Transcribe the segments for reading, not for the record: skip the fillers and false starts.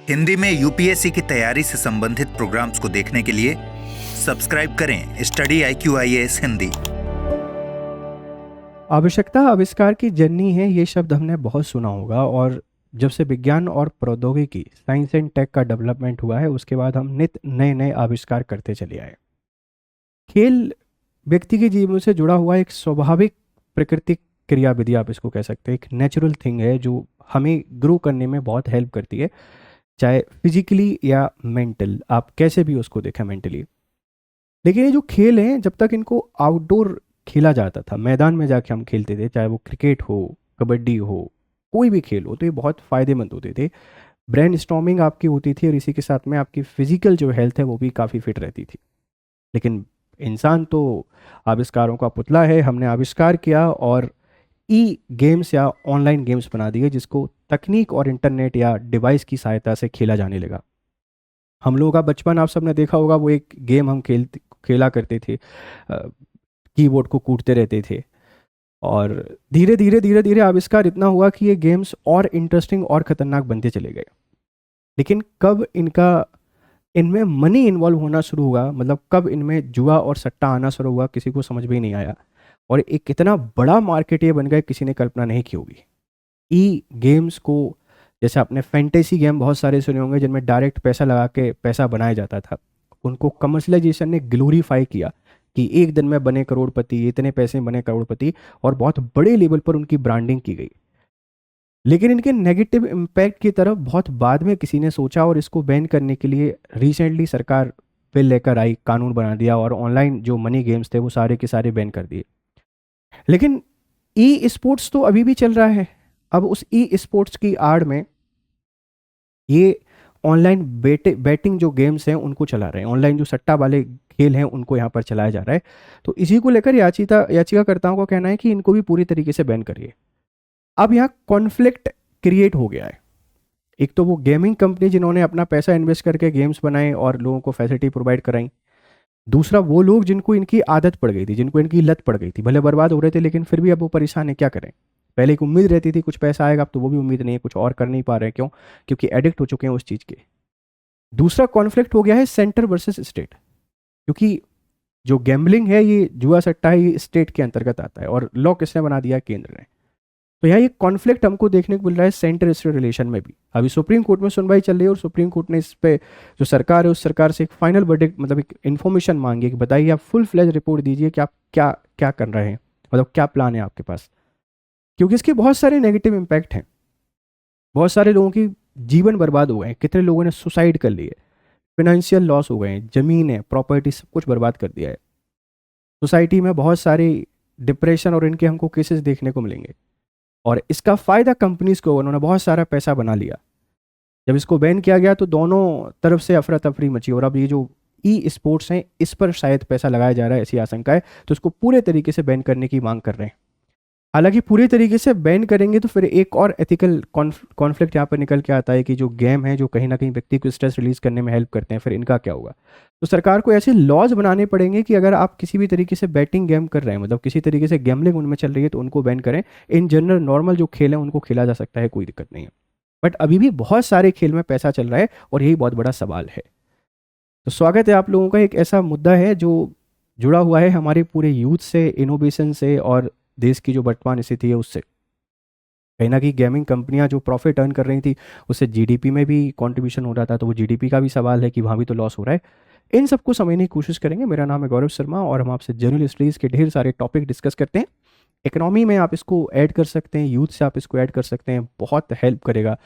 हिंदी में यूपीएससी की तैयारी से संबंधित प्रोग्राम्स को देखने के लिए सब्सक्राइब करें स्टडी IQIAS हिंदी। आवश्यकता आविष्कार की जननी है, ये शब्द हमने बहुत सुना होगा। और जब से विज्ञान और प्रौद्योगिकी साइंस एंड टेक का डेवलपमेंट हुआ है, उसके बाद हम नित नए नए आविष्कार करते चले आए। खेल व्यक्ति के जीवन से जुड़ा हुआ एक स्वाभाविक प्राकृतिक क्रियाविधि, आप इसको कह सकते हैं। एक नेचुरल थिंग है जो हमें ग्रो करने में बहुत हेल्प करती है, चाहे फिजिकली या मेंटल, आप कैसे भी उसको देखें मेंटली। लेकिन ये जो खेल हैं, जब तक इनको आउटडोर खेला जाता था, मैदान में जाके हम खेलते थे, चाहे वो क्रिकेट हो, कबड्डी हो, कोई भी खेल हो, तो ये बहुत फ़ायदेमंद होते थे। ब्रेन स्टॉर्मिंग आपकी होती थी और इसी के साथ में आपकी फिजिकल जो हेल्थ है वो भी काफ़ी फिट रहती थी। लेकिन इंसान तो आविष्कारों का पुतला है। हमने आविष्कार किया और ई गेम्स या ऑनलाइन गेम्स बना दिए, जिसको तकनीक और इंटरनेट या डिवाइस की सहायता से खेला जाने लगा। हम लोगों का बचपन आप सबने देखा होगा, वो एक गेम हम खेला करते थे, कीबोर्ड को कूटते रहते थे। और धीरे धीरे धीरे धीरे आविष्कार इतना हुआ कि ये गेम्स और इंटरेस्टिंग और ख़तरनाक बनते चले गए। लेकिन कब इनमें मनी इन्वॉल्व होना शुरू हुआ, मतलब कब इनमें जुआ और सट्टा आना शुरू हुआ, किसी को समझ में ही नहीं आया। और एक कितना बड़ा मार्केट ये बन गया, किसी ने कल्पना नहीं की होगी। ई गेम्स को, जैसे आपने फैंटेसी गेम बहुत सारे सुने होंगे जिनमें डायरेक्ट पैसा लगा के पैसा बनाया जाता था, उनको कमर्शलाइजेशन ने ग्लोरीफाई किया कि एक दिन में बने करोड़पति, इतने पैसे में बने करोड़पति, और बहुत बड़े लेवल पर उनकी ब्रांडिंग की गई। लेकिन इनके नेगेटिव इम्पैक्ट की तरफ बहुत बाद में किसी ने सोचा और इसको बैन करने के लिए रिसेंटली सरकार बिल लेकर आई, कानून बना दिया और ऑनलाइन जो मनी गेम्स थे वो सारे के सारे बैन कर दिए। लेकिन ई स्पोर्ट्स तो अभी भी चल रहा है। अब उस ई स्पोर्ट्स की आड़ में ये ऑनलाइन बैटिंग जो गेम्स हैं उनको चला रहे हैं, ऑनलाइन जो सट्टा वाले खेल हैं उनको यहाँ पर चलाया जा रहा है। तो इसी को लेकर याचिकाकर्ताओं का कहना है कि इनको भी पूरी तरीके से बैन करिए। अब यहाँ कॉन्फ्लिक्ट क्रिएट हो गया है। एक तो वो गेमिंग कंपनी जिन्होंने अपना पैसा इन्वेस्ट करके गेम्स बनाए और लोगों को फैसिलिटी प्रोवाइड कराई। दूसरा वो लोग जिनको इनकी आदत पड़ गई थी, जिनको इनकी लत पड़ गई थी, भले बर्बाद हो रहे थे लेकिन फिर भी अब वो परेशान है, क्या करें। पहले एक उम्मीद रहती थी कुछ पैसा आएगा, अब तो वो भी उम्मीद नहीं है, कुछ और कर नहीं पा रहे हैं। क्यों? क्योंकि एडिक्ट हो चुके हैं उस चीज़ के। दूसरा कॉन्फ्लिक्ट हो गया है सेंटर वर्सेस स्टेट, क्योंकि जो गैम्बलिंग है, ये जुआ सट्टा है, ये स्टेट के अंतर्गत आता है और लॉ किसने बना दिया? केंद्र ने। तो यहाँ ये कॉन्फ्लिक्ट हमको देखने को मिल रहा है सेंटर स्टेट रिलेशन में भी। अभी सुप्रीम कोर्ट में सुनवाई चल रही है और सुप्रीम कोर्ट ने इस पे जो सरकार है उस सरकार से एक फाइनल वर्डिक्ट, मतलब एक इन्फॉर्मेशन मांगी कि बताइए, आप फुल फ्लेज रिपोर्ट दीजिए कि आप क्या क्या कर रहे हैं, मतलब क्या प्लान है आपके पास। क्योंकि इसके बहुत सारे नेगेटिव इम्पैक्ट हैं। बहुत सारे लोगों की जीवन बर्बाद हो गए हैं, कितने लोगों ने सुसाइड कर लिए, फिनेंशियल लॉस हो गए हैं, जमीन है, प्रॉपर्टी, सब कुछ बर्बाद कर दिया है। सोसाइटी में बहुत सारे डिप्रेशन और इनके हमको केसेस देखने को मिलेंगे। और इसका फ़ायदा कंपनीज को, उन्होंने बहुत सारा पैसा बना लिया। जब इसको बैन किया गया तो दोनों तरफ से अफरा तफरी मची और अब ये जो ई स्पोर्ट्स हैं इस पर शायद पैसा लगाया जा रहा है, ऐसी आशंका है। तो इसको पूरे तरीके से बैन करने की मांग कर रहे हैं। हालांकि पूरी तरीके से बैन करेंगे तो फिर एक और एथिकल कॉन्फ्लिक्ट यहाँ पर निकल के आता है कि जो गेम है, जो कहीं ना कहीं व्यक्ति को स्ट्रेस रिलीज करने में हेल्प करते हैं, फिर इनका क्या होगा। तो सरकार को ऐसे लॉज बनाने पड़ेंगे कि अगर आप किसी भी तरीके से बैटिंग गेम कर रहे हैं, मतलब किसी तरीके से गैम्बलिंग उनमें चल रही है, तो उनको बैन करें। इन जनरल नॉर्मल जो खेल हैं उनको खेला जा सकता है, कोई दिक्कत नहीं है। बट अभी भी बहुत सारे खेल में पैसा चल रहा है और यही बहुत बड़ा सवाल है। तो स्वागत है आप लोगों का। एक ऐसा मुद्दा है जो जुड़ा हुआ है हमारे पूरे यूथ से, इनोवेशन से और देश की जो वर्तमान स्थिति है उससे। कहीं ना कहीं गेमिंग कंपनियां जो प्रॉफिट अर्न कर रही थी उससे जीडीपी में भी कंट्रीब्यूशन हो रहा था, तो वो जीडीपी का भी सवाल है कि वहाँ भी तो लॉस हो रहा है। इन सबको समझने की कोशिश करेंगे। मेरा नाम है गौरव शर्मा और हम आपसे जनरल स्टडीज़ के ढेर सारे टॉपिक डिस्कस करते हैं। इकोनॉमी में आप इसको ऐड कर सकते हैं, यूथ से आप इसको ऐड कर सकते हैं, बहुत हेल्प करेगा।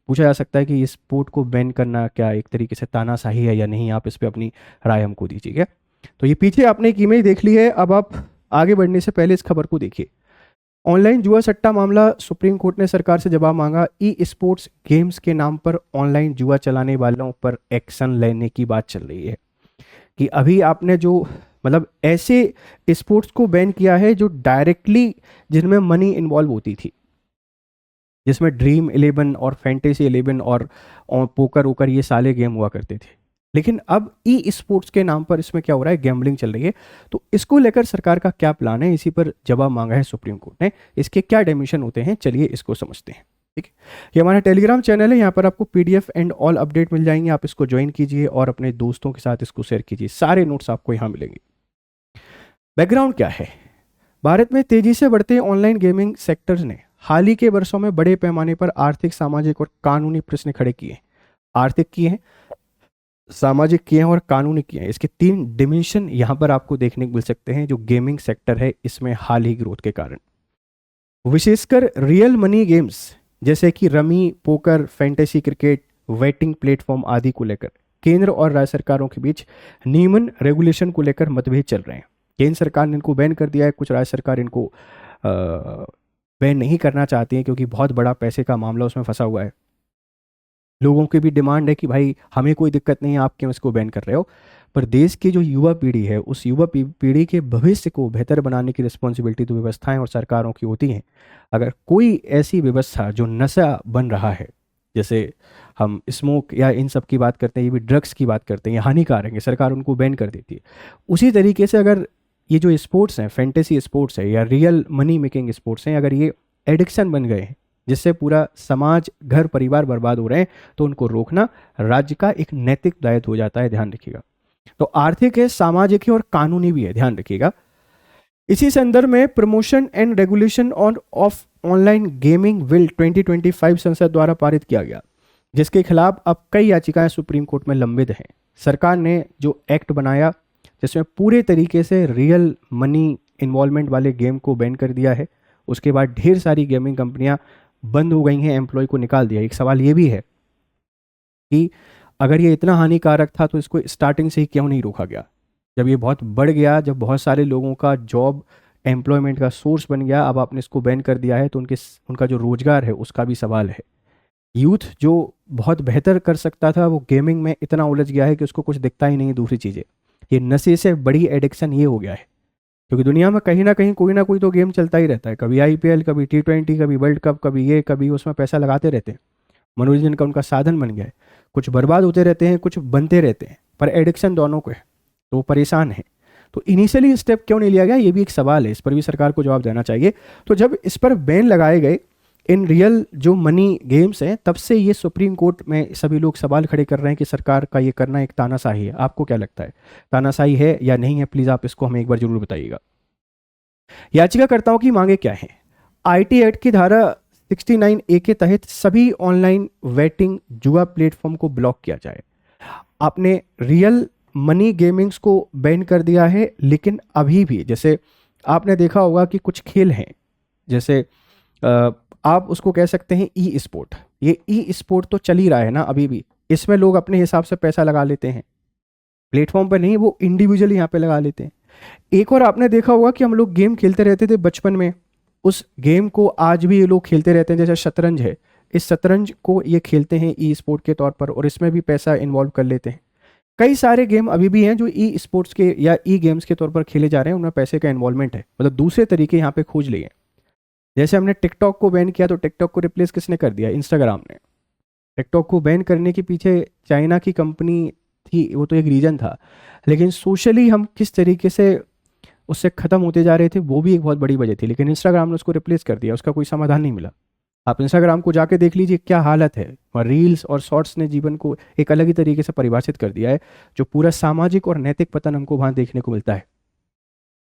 पूछा जा सकता है कि इस स्पोर्ट को बैन करना क्या एक तरीके से तानाशाही है या नहीं, आप इस पर अपनी राय हमको दीजिएगा। तो ये पीछे आपने एक इमेज देख ली है, अब आप आगे बढ़ने से पहले इस खबर को देखिए। ऑनलाइन जुआ सट्टा मामला, सुप्रीम कोर्ट ने सरकार से जवाब मांगा। ई स्पोर्ट्स गेम्स के नाम पर ऑनलाइन जुआ चलाने वालों पर एक्शन लेने की बात चल रही है कि अभी आपने जो, मतलब ऐसे स्पोर्ट्स को बैन किया है जो डायरेक्टली, जिनमें मनी इन्वॉल्व होती थी, जिसमें ड्रीम 11 और फैंटेसी 11 और पोकर वोकर ये सारे गेम हुआ करते थे। लेकिन अब ई स्पोर्ट्स के नाम पर इसमें क्या हो रहा है, गैम्बलिंग चल रही है। तो इसको लेकर सरकार का क्या प्लान है, इसी पर जवाब मांगा है सुप्रीम कोर्ट ने। इसके क्या डायमेंशन होते हैं, चलिए इसको समझते हैं। ठीक है, ये हमारा टेलीग्राम चैनल है, यहाँ पर आपको पीडीएफ एंड ऑल अपडेट मिल जाएंगे, आप इसको ज्वाइन कीजिए और अपने दोस्तों के साथ इसको शेयर कीजिए, सारे नोट्स आपको यहाँ मिलेंगे। बैकग्राउंड क्या है? भारत में तेजी से बढ़ते ऑनलाइन गेमिंग सेक्टर्स ने हाल ही के वर्षों में बड़े पैमाने पर आर्थिक, सामाजिक और कानूनी प्रश्न खड़े किए। आर्थिक किए हैं, सामाजिक किए हैं और कानूनी किए हैं। इसके 3 डिमेंशन यहाँ पर आपको देखने को मिल सकते हैं जो गेमिंग सेक्टर है इसमें हाल ही ग्रोथ के कारण। विशेषकर रियल मनी गेम्स जैसे कि rummy, poker, fantasy cricket, waiting platform आदि को लेकर केंद्र और राज्य सरकारों के बीच नियमन रेगुलेशन को लेकर मतभेद चल रहे हैं। केंद्र सरकार ने इनको बैन कर दिया है, कुछ राज्य सरकार इनको बैन नहीं करना चाहती है क्योंकि बहुत बड़ा पैसे का मामला उसमें फंसा हुआ है। लोगों की भी डिमांड है कि भाई हमें कोई दिक्कत नहीं है, आप क्यों इसको बैन कर रहे हो। पर देश की जो युवा पीढ़ी है उस युवा पीढ़ी के भविष्य को बेहतर बनाने की रिस्पॉन्सिबिलिटी तो व्यवस्थाएं और सरकारों की होती हैं। अगर कोई ऐसी व्यवस्था जो नशा बन रहा है, जैसे हम स्मोक या इन सब की बात करते हैं, ये भी ड्रग्स की बात करते हैं, ये हानिकारक है, सरकार उनको बैन कर देती है। उसी तरीके से अगर ये जो स्पोर्ट्स हैं, फैंटेसी स्पोर्ट्स है या रियल मनी मेकिंग स्पोर्ट्स हैं, अगर ये एडिक्शन बन गए हैं जिससे पूरा समाज, घर, परिवार बर्बाद हो रहे हैं, तो उनको रोकना राज्य का एक नैतिक दायित्व हो जाता है, ध्यान रखिएगा। तो आर्थिक है, सामाजिक है और कानूनी भी है, ध्यान रखिएगा। इसी संदर्भ में promotion and regulation of online gaming bill 2025 संसद द्वारा पारित किया गया, जिसके खिलाफ अब कई याचिकाएं सुप्रीम कोर्ट में लंबित हैं। सरकार ने जो एक्ट बनाया जिसमें पूरे तरीके से रियल मनी इन्वॉल्वमेंट वाले गेम को बैन कर दिया है, उसके बाद ढेर सारी गेमिंग कंपनियां बंद हो गई हैं, एम्प्लॉय को निकाल दिया। एक सवाल ये भी है कि अगर ये इतना हानिकारक था तो इसको स्टार्टिंग से ही क्यों नहीं रोका गया? जब ये बहुत बढ़ गया, जब बहुत सारे लोगों का जॉब, एम्प्लॉयमेंट का सोर्स बन गया, अब आपने इसको बैन कर दिया है तो उनका जो रोजगार है उसका भी सवाल है। यूथ जो बहुत बेहतर कर सकता था वो गेमिंग में इतना उलझ गया है कि उसको कुछ दिखता ही नहीं है दूसरी चीज़ें। ये नशे से बड़ी एडिक्शन ये हो गया है, क्योंकि दुनिया में कहीं ना कोई तो गेम चलता ही रहता है। कभी आईपीएल, कभी T20, कभी वर्ल्ड कप, कभी ये कभी उसमें पैसा लगाते रहते हैं, मनोरंजन का उनका साधन बन गया है। कुछ बर्बाद होते रहते हैं, कुछ बनते रहते हैं, पर एडिक्शन दोनों को है तो वो परेशान है। तो इनिशियली स्टेप क्यों नहीं लिया गया, ये भी एक सवाल है, इस पर भी सरकार को जवाब देना चाहिए। तो जब इस पर बैन लगाए गए इन रियल जो मनी गेम्स हैं, तब से ये सुप्रीम कोर्ट में सभी लोग सवाल खड़े कर रहे हैं कि सरकार का ये करना एक तानाशाही है। आपको क्या लगता है, तानाशाही है या नहीं है? प्लीज़ आप इसको हमें एक बार जरूर बताइएगा। याचिकाकर्ताओं की मांगे क्या हैं? आईटी एक्ट की धारा 69A के तहत सभी ऑनलाइन वेटिंग जुआ प्लेटफॉर्म को ब्लॉक किया जाए। आपने रियल मनी गेमिंग्स को बैन कर दिया है, लेकिन अभी भी जैसे आपने देखा होगा कि कुछ खेल हैं, जैसे आप उसको कह सकते हैं ई स्पोर्ट। ये ई स्पोर्ट तो चल ही रहा है ना अभी भी, इसमें लोग अपने हिसाब से पैसा लगा लेते हैं, प्लेटफॉर्म पर नहीं, वो इंडिविजुअली यहाँ पे लगा लेते हैं। एक और आपने देखा होगा कि हम लोग गेम खेलते रहते थे बचपन में, उस गेम को आज भी ये लोग खेलते रहते हैं, जैसे शतरंज है, इस शतरंज को ये खेलते हैं ई स्पोर्ट के तौर पर और इसमें भी पैसा इन्वॉल्व कर लेते हैं। कई सारे गेम अभी भी हैं जो ई स्पोर्ट्स के या ई गेम्स के तौर पर खेले जा रहे हैं, उनमें पैसे का इन्वॉल्वमेंट है, मतलब दूसरे तरीके यहाँ पे खोज लिए। जैसे हमने टिकटॉक को बैन किया तो टिकटॉक को रिप्लेस किसने कर दिया? इंस्टाग्राम ने। टिकटॉक को बैन करने के पीछे चाइना की कंपनी थी, वो तो एक रीजन था, लेकिन सोशली हम किस तरीके से उससे ख़त्म होते जा रहे थे वो भी एक बहुत बड़ी वजह थी। लेकिन इंस्टाग्राम ने उसको रिप्लेस कर दिया, उसका कोई समाधान नहीं मिला। आप इंस्टाग्राम को जाके देख लीजिए क्या हालत है, और रील्स और शॉर्ट्स ने जीवन को एक अलग ही तरीके से परिभाषित कर दिया है, जो पूरा सामाजिक और नैतिक पतन हमको वहाँ देखने को मिलता है।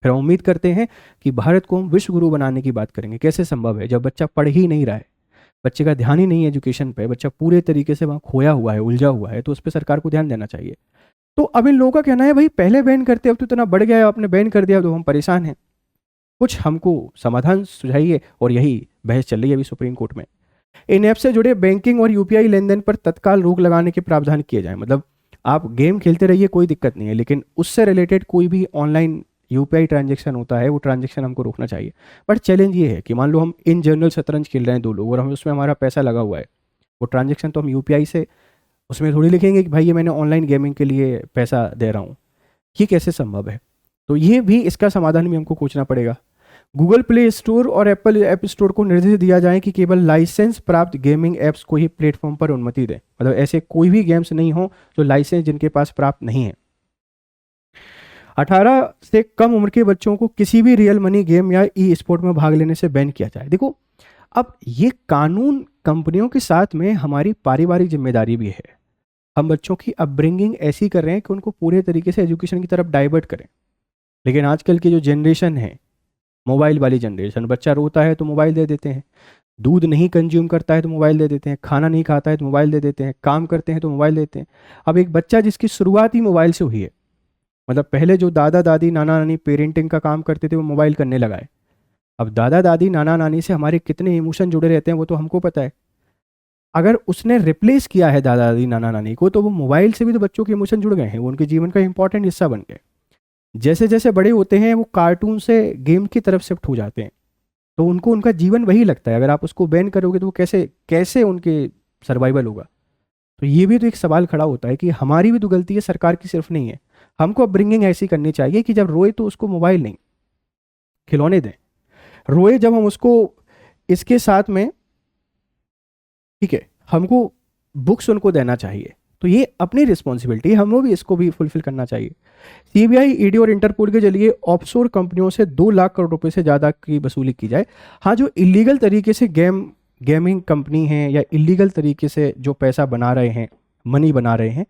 फिर हम उम्मीद करते हैं कि भारत को हम विश्व गुरु बनाने की बात करेंगे। कैसे संभव है जब बच्चा पढ़ ही नहीं रहा है, बच्चे का ध्यान ही नहीं है एजुकेशन पे, बच्चा पूरे तरीके से वहाँ खोया हुआ है, उलझा हुआ है, तो उस पर सरकार को ध्यान देना चाहिए। तो अब इन लोगों का कहना है भाई पहले बैन करते, अब तो इतना बढ़ गया है, आपने बैन कर दिया तो हम परेशान हैं, कुछ हमको समाधान सुझाइए। और यही बहस चल रही है अभी सुप्रीम कोर्ट में। इन ऐप से जुड़े बैंकिंग और यूपीआई लेन देन पर तत्काल रोक लगाने के प्रावधान किए जाए। मतलब आप गेम खेलते रहिए, कोई दिक्कत नहीं है, लेकिन उससे रिलेटेड कोई भी ऑनलाइन यूपीआई ट्रांजेक्शन होता है, वो ट्रांजेक्शन हमको रोकना चाहिए। बट चैलेंज ये है कि मान लो हम इन जनरल शतरंज खेल रहे हैं 2 लोग और हम उसमें हमारा पैसा लगा हुआ है, वो ट्रांजेक्शन तो हम यूपीआई से उसमें थोड़ी लिखेंगे कि भाई ये मैंने ऑनलाइन गेमिंग के लिए पैसा दे रहा हूँ। ये कैसे संभव है? तो ये भी, इसका समाधान भी हमको खोजना पड़ेगा। गूगल प्ले स्टोर और एप्पल ऐप स्टोर को निर्देश दिया जाए कि केवल लाइसेंस प्राप्त गेमिंग ऐप्स को ही प्लेटफॉर्म पर अनुमति दें। मतलब ऐसे कोई भी गेम्स नहीं हो जो लाइसेंस जिनके पास प्राप्त नहीं है। 18 से कम उम्र के बच्चों को किसी भी रियल मनी गेम या ई स्पोर्ट में भाग लेने से बैन किया जाए। देखो अब ये कानून कंपनियों के साथ में हमारी पारिवारिक जिम्मेदारी भी है। हम बच्चों की अपब्रिंगिंग ऐसी कर रहे हैं कि उनको पूरे तरीके से एजुकेशन की तरफ डाइवर्ट करें। लेकिन आजकल की जो जनरेशन है, मोबाइल वाली जनरेशन, बच्चा रोता है तो मोबाइल दे देते हैं, दूध नहीं कंज्यूम करता है तो मोबाइल दे देते हैं, खाना नहीं खाता है तो मोबाइल दे देते हैं, काम करते हैं तो मोबाइल देते हैं। अब एक बच्चा जिसकी शुरुआत ही मोबाइल से हुई है, मतलब पहले जो दादा दादी नाना नानी पेरेंटिंग का काम करते थे वो मोबाइल करने लगा है। अब दादा दादी नाना नानी से हमारे कितने इमोशन जुड़े रहते हैं वो तो हमको पता है। अगर उसने रिप्लेस किया है दादा दादी नाना नानी को, तो वो मोबाइल से भी तो बच्चों के इमोशन जुड़ गए हैं, वो उनके जीवन का इंपॉर्टेंट हिस्सा बन गए। जैसे जैसे बड़े होते हैं वो कार्टून से गेम की तरफ शिफ्ट हो जाते हैं, तो उनको उनका जीवन वही लगता है। अगर आप उसको बैन करोगे तो वो कैसे कैसे उनके सर्वाइवल होगा। तो ये भी तो एक सवाल खड़ा होता है कि हमारी भी तो गलती है, सरकार की सिर्फ नहीं है। हमको अपब्रिंगिंग ऐसी करनी चाहिए कि जब रोए तो उसको मोबाइल नहीं, खिलौने दें। रोए जब हम उसको इसके साथ में, ठीक है, हमको बुक्स उनको देना चाहिए। तो ये अपनी रिस्पॉन्सिबिलिटी है, हमें भी इसको भी फुलफिल करना चाहिए। सीबीआई, ईडी और इंटरपोल के जरिए ऑफशोर कंपनियों से 2 लाख करोड़ रुपए से ज़्यादा की वसूली की जाए। हाँ, जो इलीगल तरीके से गेमिंग कंपनी हैं या इलीगल तरीके से जो पैसा बना रहे हैं, मनी बना रहे हैं,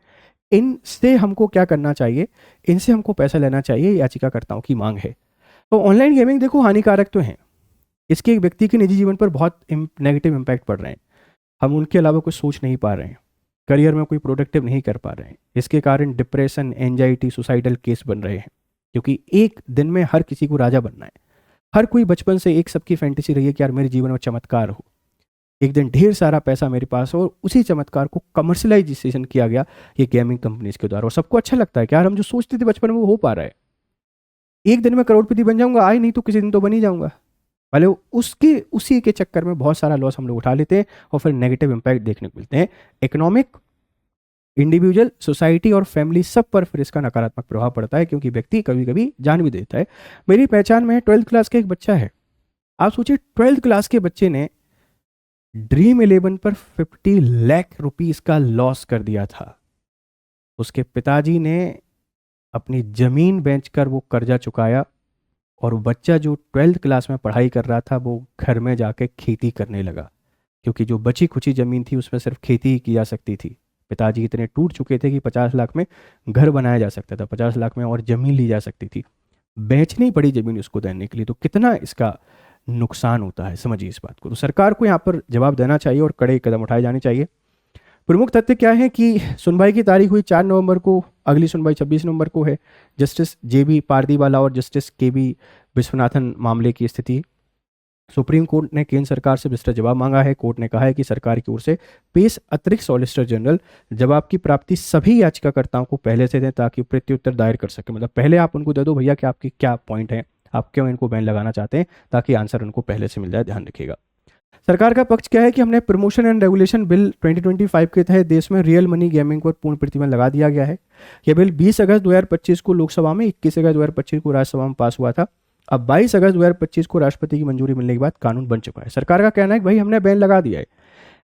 इनसे हमको क्या करना चाहिए, इनसे हमको पैसा लेना चाहिए, याचिकाकर्ताओं की मांग है। तो ऑनलाइन गेमिंग देखो हानिकारक तो है, इसके एक व्यक्ति के निजी जीवन पर बहुत नेगेटिव इम्पैक्ट पड़ रहे हैं। हम उनके अलावा कुछ सोच नहीं पा रहे हैं, करियर में कोई प्रोडक्टिव नहीं कर पा रहे हैं। इसके कारण डिप्रेशन, एंजाइटी, सुसाइडल केस बन रहे हैं, क्योंकि एक दिन में हर किसी को राजा बनना है। हर कोई बचपन से एक सबकी फैंटेसी रही है कि यार मेरे जीवन में चमत्कार हो, एक दिन ढेर सारा पैसा मेरे पास हो, और उसी चमत्कार को कमर्शलाइजेशन किया गया ये गेमिंग कंपनीज के द्वारा। और सबको अच्छा लगता है कि यार हम जो सोचते थे बचपन में वो हो पा रहा है, एक दिन में करोड़पति बन जाऊंगा, आए नहीं तो किसी दिन तो बन ही जाऊंगा। पहले उसके उसी के चक्कर में बहुत सारा लॉस हम लोग उठा लेते हैं और फिर नेगेटिव इम्पैक्ट देखने को मिलते हैं। इकोनॉमिक, इंडिविजुअल, सोसाइटी और फैमिली सब पर फिर इसका नकारात्मक प्रभाव पड़ता है, क्योंकि व्यक्ति कभी कभी जान भी देता है। मेरी पहचान में 12th क्लास का एक बच्चा है। आप सोचिए 12th क्लास के बच्चे ने ड्रीम 11 पर 50 लाख रुपीस का लॉस कर दिया था। उसके पिताजी ने अपनी जमीन बेचकर वो कर्जा चुकाया, और बच्चा जो 12th क्लास में पढ़ाई कर रहा था वो घर में जाके खेती करने लगा, क्योंकि जो बची खुची ज़मीन थी उसमें सिर्फ खेती ही की जा सकती थी। पिताजी इतने टूट चुके थे कि 50 लाख में घर बनाया जा सकता था, 50 लाख में और ज़मीन ली जा सकती थी, बेचनी पड़ी ज़मीन उसको देने के लिए। तो कितना इसका नुकसान होता है, समझिए इस बात को। तो सरकार को यहाँ पर जवाब देना चाहिए और कड़े कदम उठाए जाने चाहिए। प्रमुख तथ्य क्या है कि सुनवाई की तारीख हुई 4 नवंबर को, अगली सुनवाई 26 नवंबर को है। जस्टिस JB पारदीवाला और जस्टिस KB विश्वनाथन मामले की स्थिति। सुप्रीम कोर्ट ने केंद्र सरकार से विस्तृत जवाब मांगा है। कोर्ट ने कहा है कि सरकार की ओर से पेश अतिरिक्त सॉलिसिटर जनरल जवाब की प्राप्ति सभी याचिकाकर्ताओं को पहले से दें, ताकि प्रत्युत्तर दायर कर सके। मतलब पहले आप उनको दे दो भैया कि आपकी क्या पॉइंट है, आप क्यों इनको बैन लगाना चाहते हैं, ताकि आंसर उनको पहले से मिल जाए। ध्यान रखिएगा। सरकार का पक्ष क्या है कि हमने प्रमोशन एंड रेगुलेशन बिल 2025 के तहत देश में रियल मनी गेमिंग पर पूर्ण प्रतिबंध लगा दिया गया है। यह बिल 20 अगस्त 2025 को लोकसभा में, 21 अगस्त 2025 को राज्यसभा में पास हुआ था। अब 22 अगस्त 2025 को राष्ट्रपति की मंजूरी मिलने के बाद कानून बन चुका है। सरकार का कहना है कि भाई हमने बैन लगा दिया है,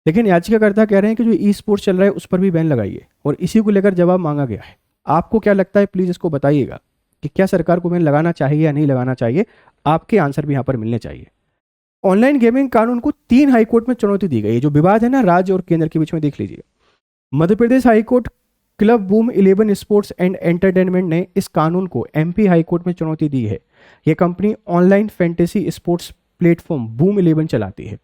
लेकिन याचिकाकर्ता कह रहे हैं कि जो ई स्पोर्ट्स चल रहा है उस पर भी बैन लगाइए, और इसी को लेकर जवाब मांगा गया है। आपको क्या लगता है, प्लीज़ इसको बताइएगा कि क्या सरकार को बैन लगाना चाहिए या नहीं लगाना चाहिए। आपके आंसर भी यहाँ पर मिलने चाहिए। ऑनलाइन गेमिंग कानून को 3 हाईकोर्ट में चुनौती दी गई है। जो विवाद है ना राज्य और केंद्र के बीच में, देख लीजिए। Madhya Pradesh high court club boom 11 sports and entertainment ने इस कानून को MP हाईकोर्ट में चुनौती दी है। यह company online fantasy sports platform boom 11 चलाती है।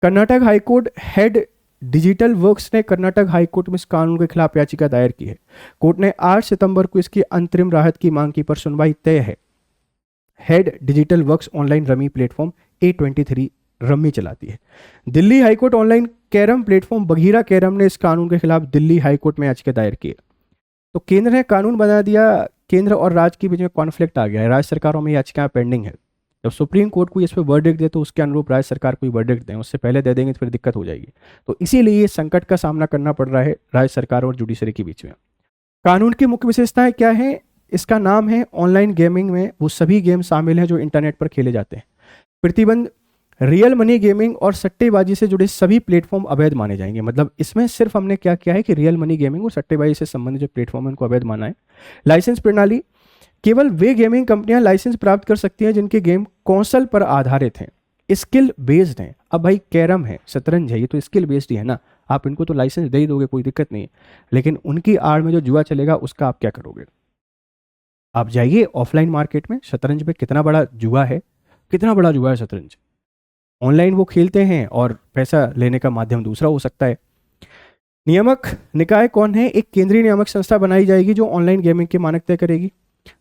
Karnataka high court head digital works ने कर्नाटक हाईकोर्ट में इस कानून के खिलाफ याचिका दायर की है। कोर्ट ने 8 सितंबर को इसकी अंतरिम राहत की मांग की, पर सुनवाई तय है। Head digital works online rummy platform A23 rummy चलाती है। Delhi high court online carrom platform Bagheera carrom ने इस कानून के खिलाफ दिल्ली हाईकोर्ट में याचिका दायर की है। तो केंद्र ने कानून बना दिया, केंद्र और राज्य के बीच में कॉन्फ्लिक्ट आ गया है। राज्य सरकारों में याचिकाएं पेंडिंग है। जब सुप्रीम कोर्ट को इस पर वर्डिक्ट दे तो उसके अनुरूप राज्य सरकार को वर्डिक्ट दें, उससे पहले दे देंगे तो फिर दिक्कत हो जाएगी। तो इसीलिए संकट का सामना करना पड़ रहा है राज्य सरकार और जुडिशरी के बीच में। कानून की मुख्य विशेषताएं क्या है? इसका नाम है ऑनलाइन गेमिंग में वो सभी गेम शामिल हैं जो इंटरनेट पर खेले जाते हैं। प्रतिबंध रियल मनी गेमिंग और सट्टेबाजी से जुड़े सभी प्लेटफॉर्म अवैध माने जाएंगे। मतलब इसमें सिर्फ हमने क्या किया है कि रियल मनी गेमिंग और सट्टेबाजी से संबंधित जो प्लेटफॉर्म है उनको अवैध माना है। लाइसेंस प्रणाली, केवल वे गेमिंग कंपनियां लाइसेंस प्राप्त कर सकती हैं जिनके गेम कंसोल पर आधारित हैं। स्किल बेस्ड हैं। अब भाई कैरम है, शतरंज है, ये तो स्किल बेस्ड ही है ना, आप इनको तो लाइसेंस दे ही दोगे, कोई दिक्कत नहीं है। लेकिन उनकी आड़ में जो जुआ चलेगा उसका आप क्या करोगे? आप जाइए ऑफलाइन मार्केट में, शतरंज में कितना बड़ा जुआ है, कितना बड़ा जुआ है शतरंज। ऑनलाइन वो खेलते हैं और पैसा लेने का माध्यम दूसरा हो सकता है। नियामक निकाय कौन है? एक केंद्रीय नियामक संस्था बनाई जाएगी जो ऑनलाइन गेमिंग के मानक तय करेगी।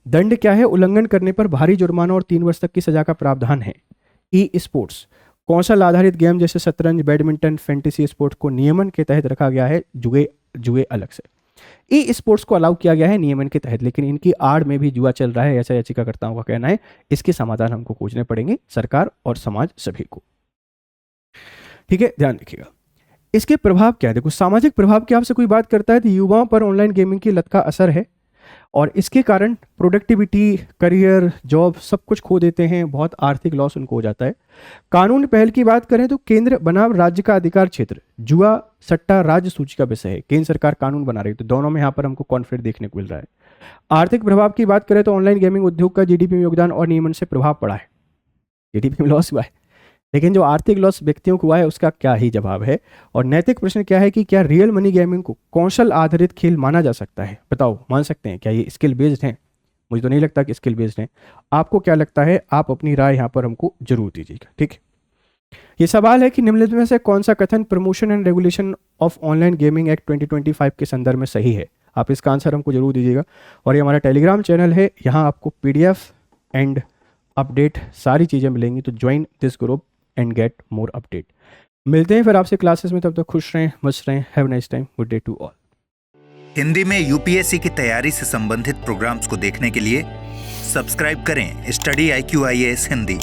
दंड क्या है? उल्लंघन करने पर भारी जुर्माना और 3 वर्ष तक की सजा का प्रावधान है। ई स्पोर्ट्स, कौशल आधारित गेम जैसे शतरंज, बैडमिंटन, फैंटेसी स्पोर्ट्स को नियमन के तहत रखा गया है, जुए अलग से। ई स्पोर्ट्स को अलाउ किया गया है नियमन के तहत, लेकिन इनकी आड़ में भी जुआ चल रहा है, ऐसा याचिकाकर्ताओं का कहना है। इसके समाधान हमको खोजने पड़ेंगे, सरकार और समाज सभी को। ठीक है, ध्यान रखिएगा। इसके प्रभाव क्या है? देखो, सामाजिक प्रभाव की आपसे कोई बात करता है तो युवाओं पर ऑनलाइन गेमिंग की लत का असर है, और इसके कारण प्रोडक्टिविटी, करियर, जॉब सब कुछ खो देते हैं, बहुत आर्थिक लॉस उनको हो जाता है। कानून पहल की बात करें तो केंद्र बनाम राज्य का अधिकार क्षेत्र, जुआ सट्टा राज्य सूची का विषय है, केंद्र सरकार कानून बना रही है, तो दोनों में यहाँ पर हमको कॉन्फ्लिक्ट देखने को मिल रहा है। आर्थिक प्रभाव की बात करें तो ऑनलाइन गेमिंग उद्योग का जीडीपी में योगदान और नियमन से प्रभाव पड़ा है, जीडीपी में लॉस हुआ है, लेकिन जो आर्थिक लॉस व्यक्तियों को हुआ है उसका क्या ही जवाब है। और नैतिक प्रश्न क्या है कि क्या रियल मनी गेमिंग को कौशल आधारित खेल माना जा सकता है? बताओ, मान सकते हैं क्या ये स्किल बेस्ड हैं? मुझे तो नहीं लगता कि स्किल बेस्ड हैं। आपको क्या लगता है? आप अपनी राय यहाँ पर हमको जरूर दीजिएगा। ठीक है, ये सवाल है कि निम्नलिखित में से कौन सा कथन promotion and regulation of online gaming act 2025 के संदर्भ में सही है? आप इसका आंसर हमको जरूर दीजिएगा। और ये हमारा टेलीग्राम चैनल है, यहाँ आपको PDF एंड अपडेट सारी चीज़ें मिलेंगी, तो join this group and get more update. मिलते हैं फिर आपसे क्लासेस में, तब तक खुश रहें, मस्त रहें। Have a nice time, good day to all. Hindi में यूपीएससी की तैयारी से संबंधित प्रोग्राम्स को देखने के लिए सब्सक्राइब करें स्टडी IQ IAS हिंदी।